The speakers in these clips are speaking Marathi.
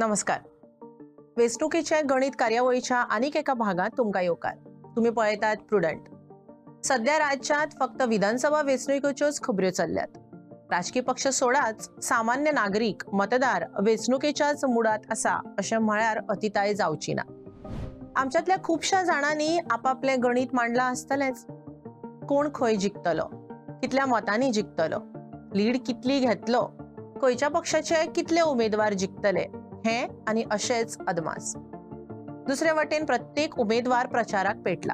नमस्कार. वेंचणुकीच्या गणित कार्यावळीच्या आनीक एका भागात तुमका येवकार. तुम्ही पळयतात प्रुडंट. सध्या राज्यात फक्त विधानसभा वेंचणुकीच्योच खबऱ्यो चल्ल्यात. राजकीय पक्ष सोडाच सामान्य नागरिक मतदार वेंचणुकीच्याच मुडात आसा अशें म्हळ्यार अतिताय जावची ना. आमच्यातल्या खुबशा जाणांनी आपापले गणित मांडला आसतलेच. कोण खंय जिखतलो, कितल्या मतांनी जिखतलो, लीड कितली घेतलो, खंयच्या पक्षाचे कितले उमेदवार जिखतले हे आनी अशेच अदमास. दुसरे वटेन प्रत्येक उमेदवार प्रचाराक पेटला.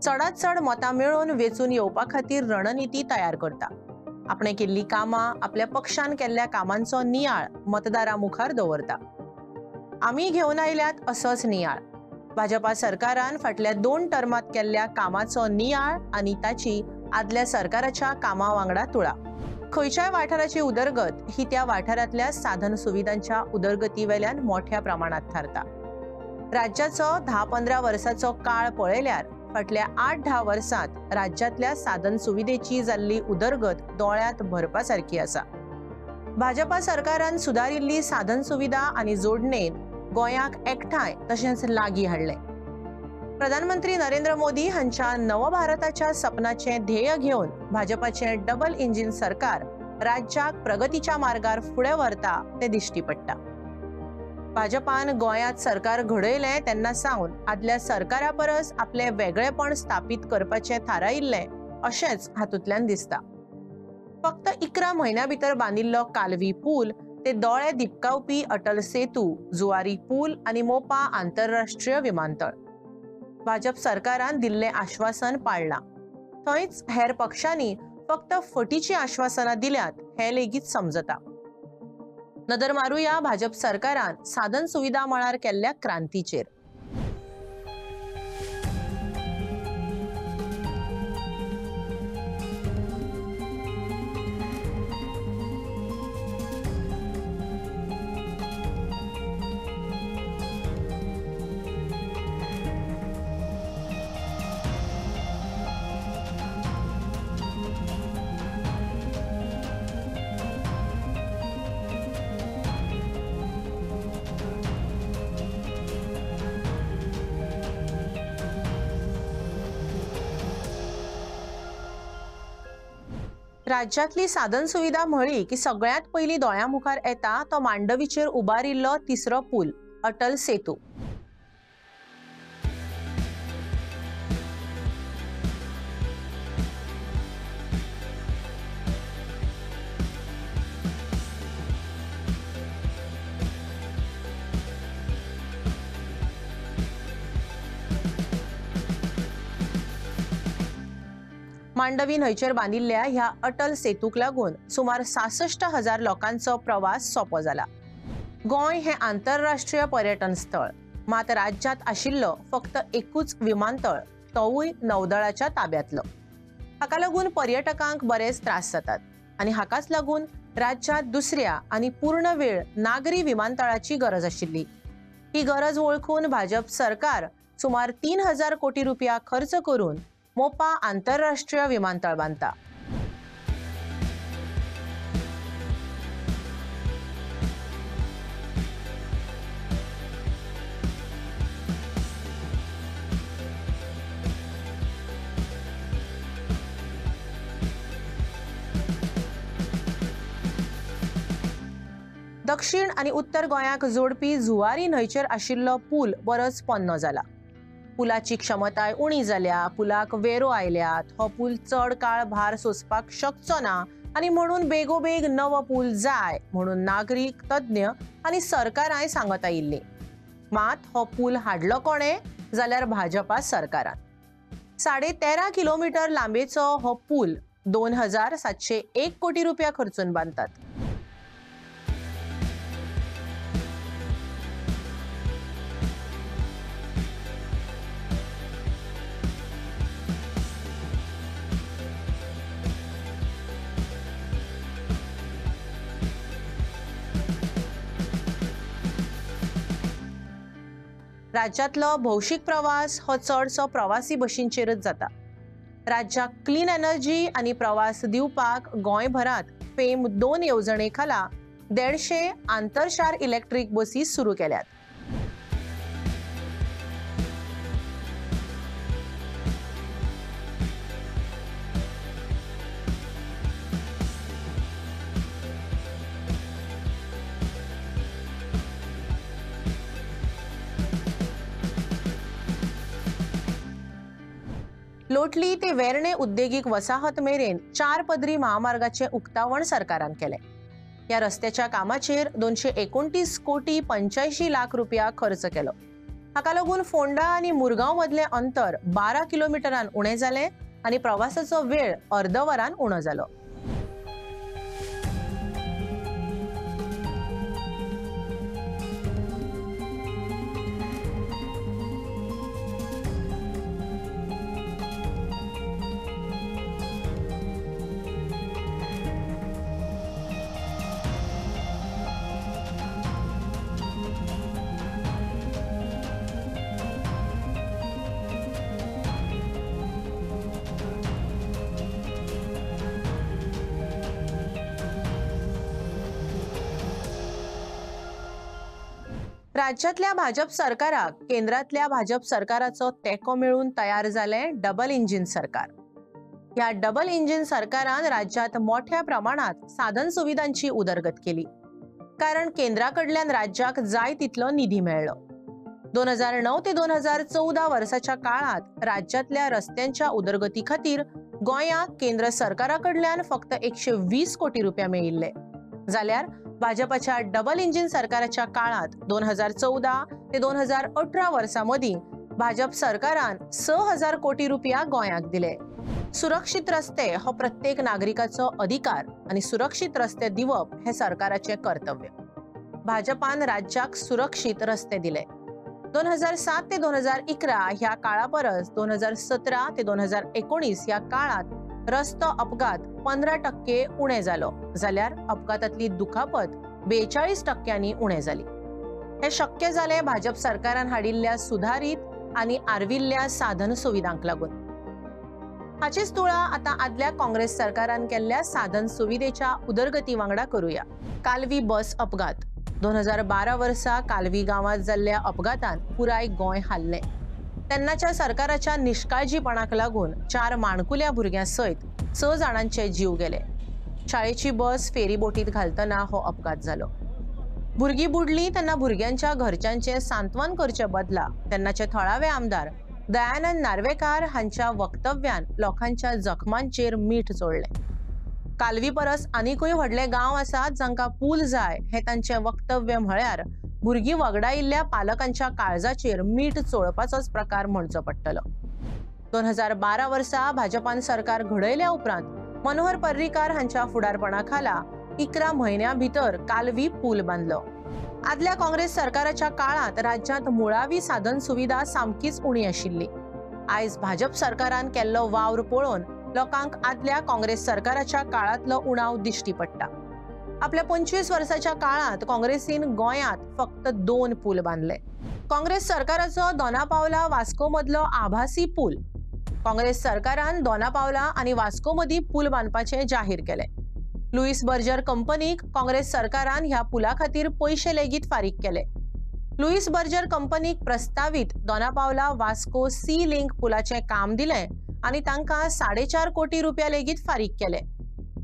चडात चड मतां मेळोवन वेचून येवपा खातीर रणनिती तयार करता. आपणे केल्ली कामां, आपल्या पक्षान केल्ल्या कामांचो नियाळ मतदारां मुखार दवरता. आमी घेवन आयल्यात असोच नियाळ. भाजपा सरकारान फाटल्या 2 टर्मात केल्ल्या कामाचो नियाळ आनी ताची आदल्या सरकाराच्या कामां वांगडा तुळा. खंयच्याय वाठाराची उदरगत ही त्या वाठारांतल्या साधन सुविधांच्या उदरगती वेल्यान मोठ्या प्रमाणात थारता. राज्याचो 10-15 वर्सांचो काळ पळयल्यार फाटल्या 8-10 वर्सांत राज्यातल्या साधन सुविधेची जाल्ली उदरगत दोळ्यांत भरपा सारखी आसा. भाजपा सरकारान सुदारिल्ली साधन सुविधा आनी जोडणेन गोंयाक एकठांय तशेंच लागीं हाडले. प्रधानमंत्री नरेंद्र मोदी हांच्या नव भारताच्या सपनाचे ध्येय घेवन भाजपाचे डबल इंजिन सरकार राज्याक प्रगतीच्या मार्गार फुडें व्हरता ते दिश्टी पडटा. भाजपान गोंयांत सरकार घडयले तेन्ना सावन आदल्या सरकारा परस आपले वेगळेपण स्थापीत करपाचे थारायिल्ले अशेंच हातूंतल्यान दिसता. फक्त 11 म्हयन्यां भितर बांदिल्लो कालवी पूल ते दोळे दिपकावपी अटल सेतू, जुवारी पूल आनी मोपा आंतरराष्ट्रीय विमानतळ. भाजप सरकारान दिल्ले आश्वासन पाळला. थंयच हेर पक्षांनी फक्त फटीची आश्वासनां दिल्यात हे लेगीत समजता. नदर मारूया भाजप सरकारान साधन सुविधा मळार केल्ल्या क्रांतीचेर. राज्यातली साधन सुविधा म्हळी की सगळ्यात पयली दोळ्या मुखार येता तो मांडवीचेर उबारिल्लो तिसरो पूल अटल सेतू. मांडवी न्हंयचेर बांदिल्ल्या ह्या अटल सेतूक लागून सुमार 66,000 लोकांचो प्रवास सोपो जाला. गोंय हे आंतरराष्ट्रीय पर्यटन स्थळ, मात राज्यात आशिल्लो फक्त एकूच विमानतळ, तोवूय नौदळाच्या ताब्यांतलो. हाका लागून पर्यटकांक बरेच त्रास जातात आनी हाकाच लागून राज्यात दुसऱ्या आनी पूर्ण वेळ नागरी विमानतळाची गरज आशिल्ली. ही गरज वळखून भाजप सरकार सुमार 3,000 कोटी रुपया खर्च करून मोपा आंतरराष्ट्रीय विमानतळ बांधता. दक्षिण आणि उत्तर गोंयाक जोडपी जुवारी न्हंयचेर आशिल्लो पूल बरोच पोन्नो जाला. पुलाची क्षमताय उणी जाल्या, पुलाक वेरो आयल्यात, हो पूल चड काळ भार सोसपाक शकचो ना आनी म्हणून बेगोबेग नवो पूल जाय म्हणून नागरीक, तज्ञ आनी सरकाराय सांगत आयिल्ली. मात हो पूल हाडलो कोणे जाल्यार भाजपा सरकारान. 13.5 किलोमीटर लांबेचो हो पूल 2,701 कोटी रुपया खर्चून बांदतात. राज्यातलो भौशीक प्रवास हो चडसो प्रवासी बशींचेरच जाता. राज्याक क्लीन एनर्जी आनी प्रवास दिवपाक गोंयभरात फेम 2 येवजणे खाला 150 आंतरशार इलेक्ट्रिक बसी सुरू केल्यात. लोटली ते वेर्णे उद्देगीक वसाहत मेरेन 4 पदरी महामार्गाचे उक्तावण सरकारान केले. या रस्त्याच्या कामाचेर 229 कोटी 85 लाख रुपया खर्च केलो. हाका लागून फोंडा आणि मुरगांव मदले अंतर 12 किलोमीटरान उणे जाले आणि प्रवासाचो वेळ अर्द वरान उणो जालो. राज्यातल्या भाजप सरकाराक केंद्रातल्या भाजप सरकाराचो तेको मिळून तयार झाले डबल इंजिन सरकार. या डबल इंजिन सरकारान राज्यात मोठ्या प्रमाणात साधन सुविधांची उदरगत केली, कारण केंद्राकडल्यान राज्याक जाय तितलो निधी मेळ्ळो. 2009 ते 2014 वर्षाच्या काळात राज्यातल्या रस्त्यांच्या उदरगती खातीर गोंयाक केंद्र सरकाराकडल्यान फक्त 120 कोटी रुपया मेळिल्ले. जाल्यार भाजपाच्या डबल इंजिन सरकाराच्या काळात 2014 ते 2018 वर्षांमधी भाजप सरकारान 6000 कोटी रुपया गोंयाक दिले. सुरक्षित रस्ते हो प्रत्येक नागरिकाचो अधिकार आणि सुरक्षित रस्ते दिवप हे सरकाराचे कर्तव्य. भाजपान राज्याक सुरक्षित रस्ते दिले. 2007 ते 2011 ह्या काळा परस 2017 ते 2019 ह्या काळात रस्तो अपघात 15% उणे जालो, जाल्यार अपघातातली दुखापत 42% उणे जाली. हे शक्य जाले भाजप सरकारान हाडिल्ल्या सुधारित आणि आर्विल्ल्या साधन सुविधांक लागून. हाचीच तुळा आता आदल्या काँग्रेस सरकारान केल्ल्या साधन सुविधेच्या उदरगती वांगडा करूया. कालवी बस अपघात. 2012 वर्सा कालवी गावात जाल्ल्या अपघातान पुराय गोंय हाल्ले. तेन्नाच्या सरकाराच्या निष्काळजीपणाक लागून 4 माणकुल्या भुरग्यां सयत 6 जाणांचे जीव गेले. शाळेची बस फेरी बोटीत घालतना हो अपघात जालो. भुरगीं बुडली तेन्ना भुरग्यांच्या घरच्यांचे सांत्वन करचे बदला तेन्नाचे थळावे आमदार दयानंद नार्वेकार हांच्या वक्तव्यान लोकांच्या जखमांचेर मीठ चोळले. कालवी परस आनीकूय व्हडले गांव आसात जांकां पूल जाय हे तांचे वक्तव्य म्हळ्यार भुरगीं वगडायिल्ल्या पालकांच्या काळजाचेर मीठ चोळपाचोच प्रकार म्हणचो पडटलो. 2012 वर्सा भाजपान सरकार घडयल्या उपरांत मनोहर पर्रीकार हांच्या फुडारपणाखाला 11 म्हयन्यां भितर कालवी पूल बांदलो. आदल्या काँग्रेस सरकाराच्या काळात राज्यात मुळावी साधन सुविधा सामकीच उणी आशिल्ली. आयज भाजप सरकारान केल्लो वावर पळोवन लोकांक आदल्या काँग्रेस सरकाराच्या काळातलो उणाव दिश्टी पडटा. आपल्या 25 वर्षाच्या काळात काँग्रेसीन गोंयात फक्त 2 पूल बांधले. काँग्रेस सरकाराचो दोनापावला वास्को मदलो आभासी पूल. काँग्रेस सरकारान दोनापावला आणि वास्को मदी पूल बांदपाचे जाहीर केले. लुईस बर्जर कंपनीक काँग्रेस सरकारान ह्या पुला खातीर पैसे लेगीत फारीक केले. लुईस बर्जर कंपनीक प्रस्तावित दोनापावला वास्को सी लिंक पुलाचे काम दिले आणि तांकां 4.5 कोटी रुपया लेगीत फारीक केले.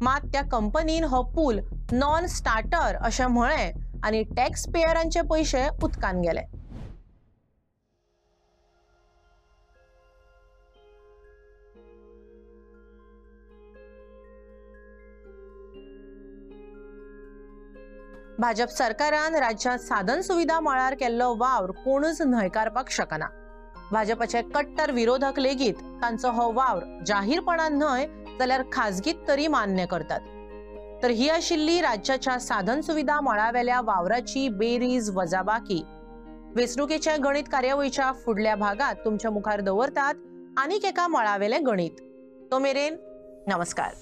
मात त्या कंपनीन हो पूल नॉन स्टार्टर अशें म्हळे आणि टॅक्स पेयरांचे पैसे उदकान गेले. भाजप सरकारान राज्यात साधन सुविधा मळार केल्लो वावर कोणूच न्हयकारपाक शकना. भाजपाचे कट्टर विरोधक लेगीत तांचो हो वावर जाहीरपणान न्हय जाल्यार खाजगीत तरी मान्य करतात. तर ही आशिल्ली राज्याच्या साधन सुविधा मळावेल्या वावराची बेरीज वजाबाकी. वेंचणुकेचे गणित कार्यावळीच्या फुडल्या भागात तुमच्या मुखार दवरतात आनीक एका मळावेले गणित. तो मेरेन नमस्कार.